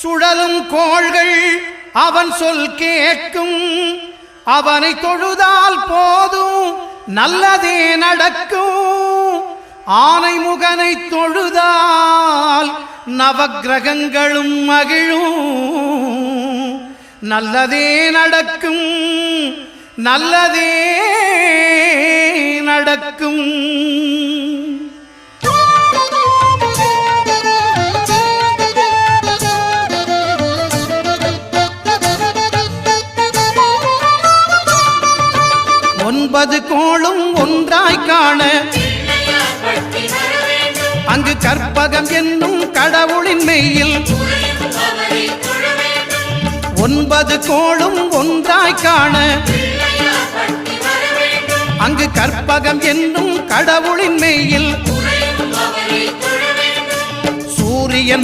சுழலும் கோள்கள் அவன் சொல் கேட்கும். அவனை தொழுதால் போதும் நல்லதே நடக்கும். ஆனை முகனை தொழுதால் நவக்கிரகங்களும் மகிழும். நல்லதே நடக்கும், நல்லதே நடக்கும். ஒன்பது கோளும் ஒன்றாய் காண அங்கு கற்பகம் என்னும் கடவுளின் மெய்யில். ஒன்பது கோளும் ஒன்றாய் காண அங்கு கற்பகம் என்னும் கடவுளின் மெய்யில். சூரியன்